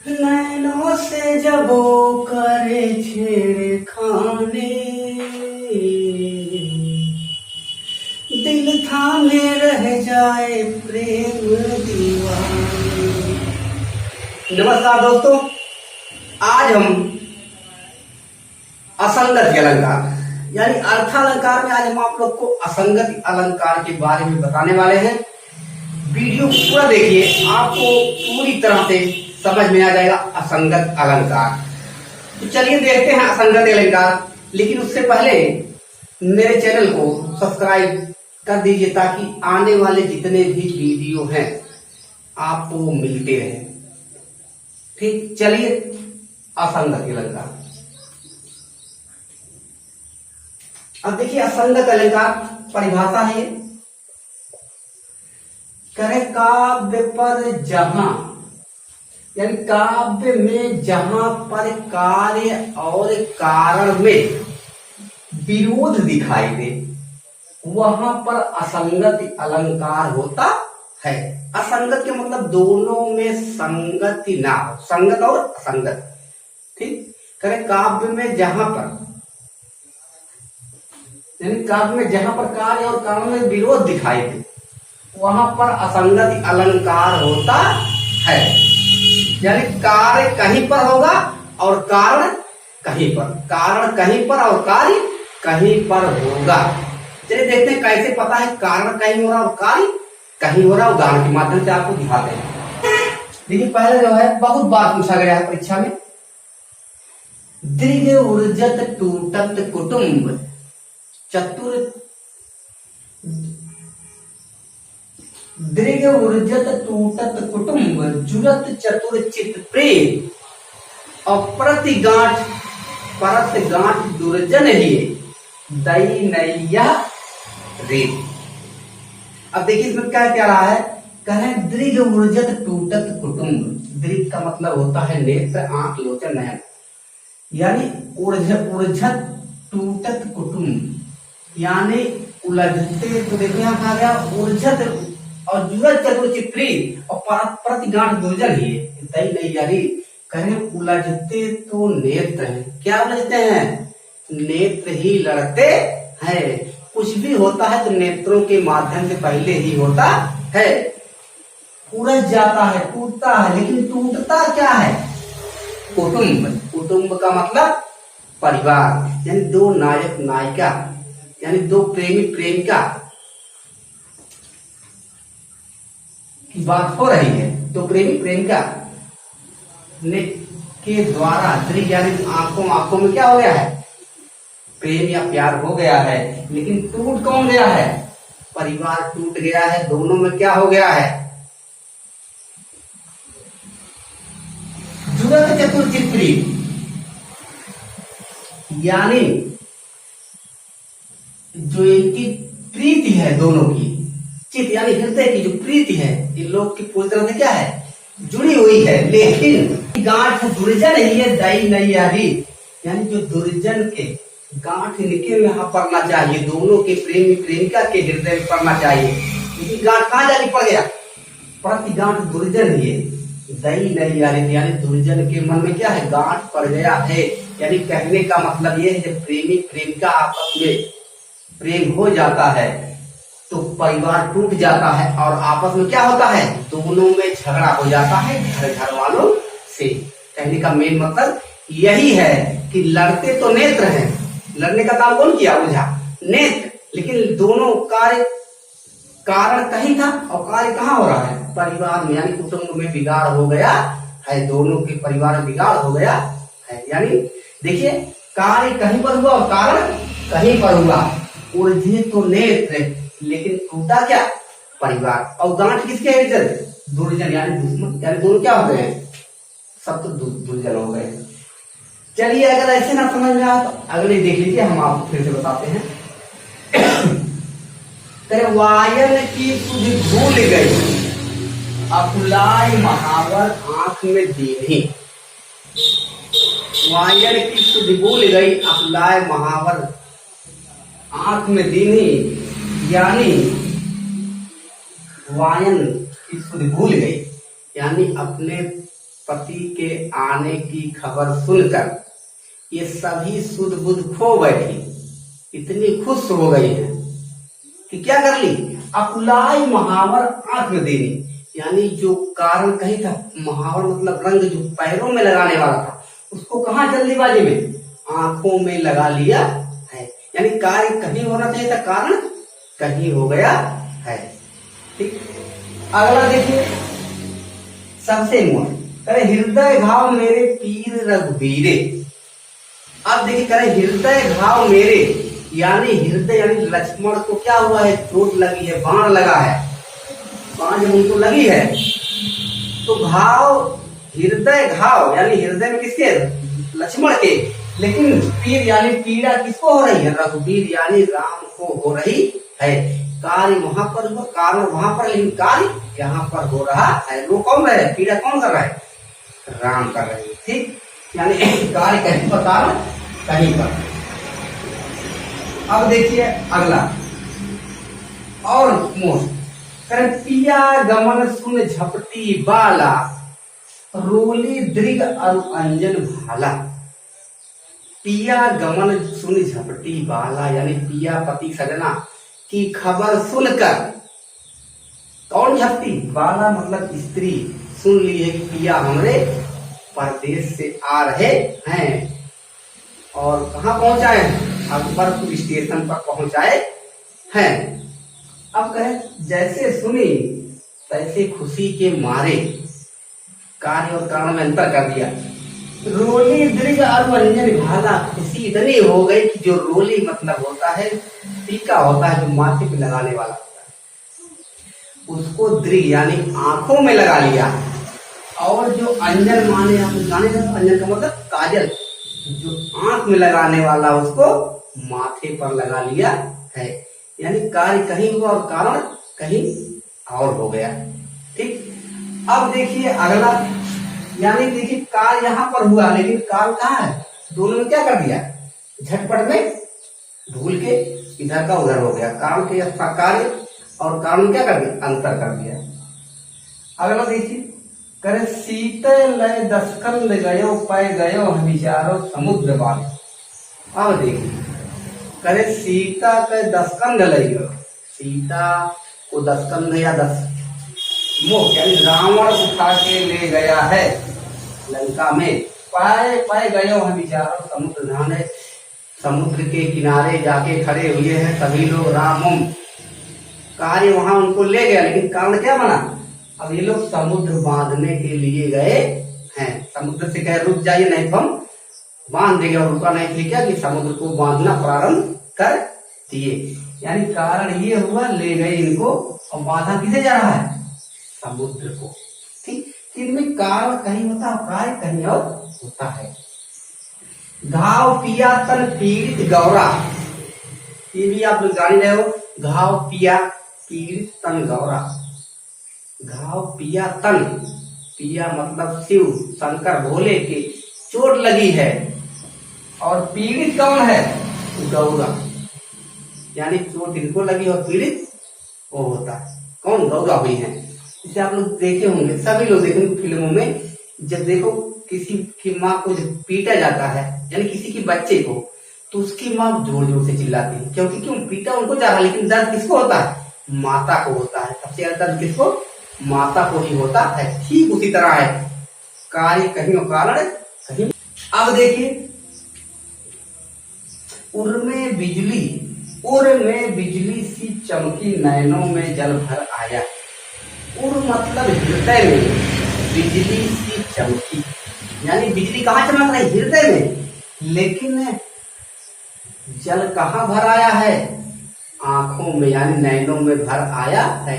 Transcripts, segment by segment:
नैनों से जब वो करे छेड़खानी, दिल थामे रह जाए प्रेम दीवानी। नमस्कार दोस्तों, आज हम असंगति अलंकार यानी अर्थालंकार में आज हम आप लोग को असंगति अलंकार के बारे में बताने वाले हैं। वीडियो पूरा देखिए, आपको पूरी तरह से समझ में आ जाएगा असंगत अलंकार। तो चलिए देखते हैं असंगत अलंकार। लेकिन उससे पहले मेरे चैनल को सब्सक्राइब कर दीजिए ताकि आने वाले जितने भी वीडियो हैं आपको मिलते रहे। ठीक, चलिए असंगत अलंकार। अब देखिए असंगत अलंकार परिभाषा है, करे काव्य पर जहां यानी काव्य में जहां पर कार्य और कारण में विरोध दिखाई दे वहां पर असंगति अलंकार होता है। असंगत के मतलब दोनों में संगति ना हो, संगत और असंगत। ठीक, करे काव्य में जहां पर यानी काव्य में जहां पर कार्य और कारण में विरोध दिखाई दे वहां पर असंगति अलंकार होता है। यानी कार्य कहीं पर होगा और कारण कहीं पर, कारण कहीं पर और कार्य कहीं पर होगा। चलिए देखते हैं कैसे पता है कारण कहीं हो रहा और कार्य कहीं हो रहा। उदाहरण के माध्यम से आपको दिखाते हैं। देखिए पहले जो है बहुत बार पूछा गया है परीक्षा में, दृढ़ ऊर्जत टूटत कुटुंब चतुर, दृढ़ ऊर्जत टूटत कुटुंब जुरत चतुर चित प्रेम, अप्रति गांठ परत गांठ दुर्जन ही दई नैया रे। अब देखिए इसमें क्या कह रहा है, कह रहे हैं दृढ़ ऊर्जत टूटत कुटुंब। दृढ़ का मतलब होता है नेत्र, आंख, लोचन, नयन। यानी ऊर्जत टूटत कुटुंब यानी उलझते, तो देखो यहाँ कहा गया ऊर्जत और जुरत चतुर चित्री और प्रति गांठ दुर्जन ही दई नहीं यानी कहें उलझते तो नेत्र हैं। क्या उलझते हैं? नेत्र ही लड़ते हैं। कुछ भी होता है तो नेत्रों के माध्यम से पहले ही होता है। उलझ जाता है, टूटता है, लेकिन टूटता क्या है? कुटुंब। कुटुंब का मतलब परिवार, यानी दो नायक नायिका यानी दो प्रेमी प्रेमिका की बात हो रही है। तो प्रेमी प्रेमिका ने के द्वारा दृढ़ यानी आंखों में क्या हो गया है? प्रेम या प्यार हो गया है। लेकिन टूट कौन गया है? परिवार टूट गया है। दोनों में क्या हो गया है? जुरत चतुर चित प्रेम यानी जो इनकी प्रीति है दोनों की, चित यानी हृदय की जो प्रीति है इन लोग की पूरी तरह से क्या है? जुड़ी हुई है। लेकिन गांठ दुर्जन ही है दई नहीं यारी यानी जो दुर्जन के गांठ इनके यहाँ पड़ना चाहिए, दोनों के प्रेमी प्रेमिका के हृदय में पड़ना चाहिए, लेकिन गांठ कहाँ जाके पड़ गया? प्रति गांठ दुर्जन ही है दई नहीं यारी यानी दुर्जन के मन में क्या है? गांठ पड़ गया है। यानी कहने का मतलब ये है जब प्रेमी प्रेमिका आपस में प्रेम हो जाता है तो परिवार टूट जाता है और आपस में क्या होता है? दोनों में झगड़ा हो जाता है घर वालों से। कहने का मेन मतलब यही है कि लड़ते तो नेत्र हैं। लड़ने का काम कौन किया? ओझा, नेत्र। लेकिन दोनों कारण कहीं था और कार्य कहाँ हो रहा है? परिवार में, यानी कुटुंब में बिगाड़ हो गया है। दोनों के परिवार में बिगाड़ हो गया है। यानी देखिए कार्य कहीं पर हुआ और कारण कहीं पर हुआ। उलझे तो नेत्र लेकिन टूटा क्या? परिवार। और गांठ किसके है? दुर्जन यानी दुश्मन। यानी दोनों क्या हो गए? सब तो दुर्जन हो गए। चलिए अगर ऐसे ना समझ में आया तो अगले देख लीजिए, हम आपको फिर से बताते हैं। तेरे वायन की सुधि भूल गई अकुलाय महावर आंख में दीनी। वायन की सुधि भूल गई अकुलाय महावर आंख में दीनी यानी वायन की सुधि भूल गई, यानी अपने पति के आने की खबर सुनकर ये सभी सुध बुध खो बैठी, इतनी खुश हो गई है कि क्या कर ली, अकुलाई महावर आंख में देनी। यानी जो कारण कहीं था, महावर मतलब रंग जो पैरों में लगाने वाला था, उसको कहाँ जल्दीबाजी में आंखों में लगा लिया है। यानी कार्य कहीं होना चाहिए था, कारण कहीं हो गया है। ठीक, अगला देखिए सबसे मोड़, करे हृदय घाव मेरे पीर रघुबीरे। अब देखिए करे हृदय घाव मेरे, यानी हृदय यानी लक्ष्मण को क्या हुआ है, चोट लगी है, बाण लगा है, बाण जब उनको लगी है तो घाव, हृदय घाव यानी हृदय में किसके, लक्ष्मण के, लेकिन पीर यानी पीड़ा किसको हो रही है, रघुबीर यानी राम को हो रही है। कार्य वहां पर हुआ, कारण वहां पर, लेकिन कार्य यहाँ पर हो रहा है। वो कौन रहे, पीड़ा कौन कर रहा है, राम कर रहे हैं। ठीक, यानी कार्य कहीं पर, कारण कहीं पर। अब देखिए अगला और मोस्ट, पिया गमन सुन झपटी बाला, रोली दृग अरु अंजन भाला। पिया गमन सुन झपटी बाला, यानी पिया पति सजना की खबर सुनकर, कौन झपटी, बाला मतलब स्त्री, सुन ली है कि पिया हमरे परदेश से आ रहे हैं और कहाँ पहुंचाए, अकबरपुर स्टेशन पर पहुंचाए हैं। अब कहे जैसे सुनी तैसे खुशी के मारे, कार्य और कारण में अंतर कर दिया। रोली दृग और अंजन भाला, खुशी इतनी हो गई कि जो रोली मतलब होता है टीका होता है, जो माथे पे लगाने वाला होता है, उसको दृग यानी आंखों में लगा लिया। और जो अंजन माने, आप जाने अंजन का मतलब काजल, जो आंख में लगाने वाला उसको माथे पर लगा लिया है। यानी कार्य कहीं हुआ और कारण कहीं और हो गया। ठीक, अब देखिए अगला, यानी देखिए कार्य यहाँ पर हुआ लेकिन काल कहाँ है, दोनों में क्या कर दिया, झटपट में भूल के इधर का उधर हो गया। कारण के कार्य और कारण क्या कर दिया, अंतर कर दिया। अगला देखिए, करे शीतल लय दस्कंद गयो पै गयो विचारो समुद्र बाल। अब देखिए करे सीता के दस्कंद ले गयो, सीता को दस्कंद या दस मुख यानी रावण उठा के ले गया है लंका में। पाए पाए गयो हम विचारो समुद्र, धान है समुद्र के किनारे जाके खड़े हुए हैं सभी लोग, राम कार्य वहां उनको ले गया, लेकिन कारण क्या बना, अब ये लोग समुद्र बांधने के लिए गए हैं। समुद्र से कहे रुक जाइए नहीं तो हम बांध देंगे, और रुका नहीं थे क्या कि समुद्र को बांधना प्रारंभ कर दिए। यानी कारण ये हुआ, ले गए इनको और बांधा किसे जा रहा है, समुद्र को। ठीक, इनमें कारण कहीं होता है, कार्य कहीं और होता है। घाव पिया तन पीड़ित गौरा, ये भी आप लोग जान रहे हो, घाव पिया पीड़ित तन गौरा। घाव पिया तन, पिया मतलब शिव शंकर भोले के चोट लगी है, और पीड़ित कौन है, गौरा। यानी चोट इनको लगी और पीड़ित वो होता है कौन, गौरा हुई है। इसे आप लोग देखे होंगे, सभी लोग देखेंगे फिल्मों में, जब देखो किसी की माँ को जब पीटा जाता है यानी किसी की बच्चे को, तो उसकी माँ जोर जोर से चिल्लाती है, क्योंकि क्यों, पीटा उनको जा रहा है, लेकिन दर्द किसको होता है, माता को होता है। सबसे ज्यादा दर्द किसको, माता को ही होता है। ठीक उसी तरह है, कार्य कहीं और कारण कहीं। अब देखिए उर में बिजली सी चमकी, नैनों में जल भर आया। उर मतलब हृदय में, बिजली सी चमकी यानी बिजली कहाँ चमक रही, हृदय में, लेकिन जल कहाँ भर आया है, आंखों में यानी नैनों में भर आया है।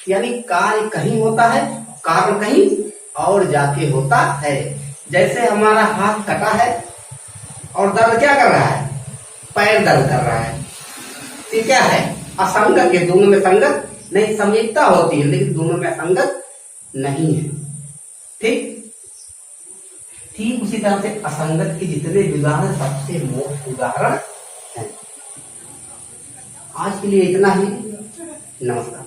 यानी कार्य कहीं होता है, कारण कहीं और जाके होता है। जैसे हमारा हाथ कटा है और दर्द क्या कर रहा है, पैर दर्द कर रहा है, ये क्या है, असंगत है, दोनों में संगत नहीं, समयिकता होती है लेकिन दोनों में असंगत नहीं है। ठीक उसी तरह से असंगत के जितने उदाहरण सबसे मोस्ट उदाहरण है। आज के लिए इतना ही, नमस्कार।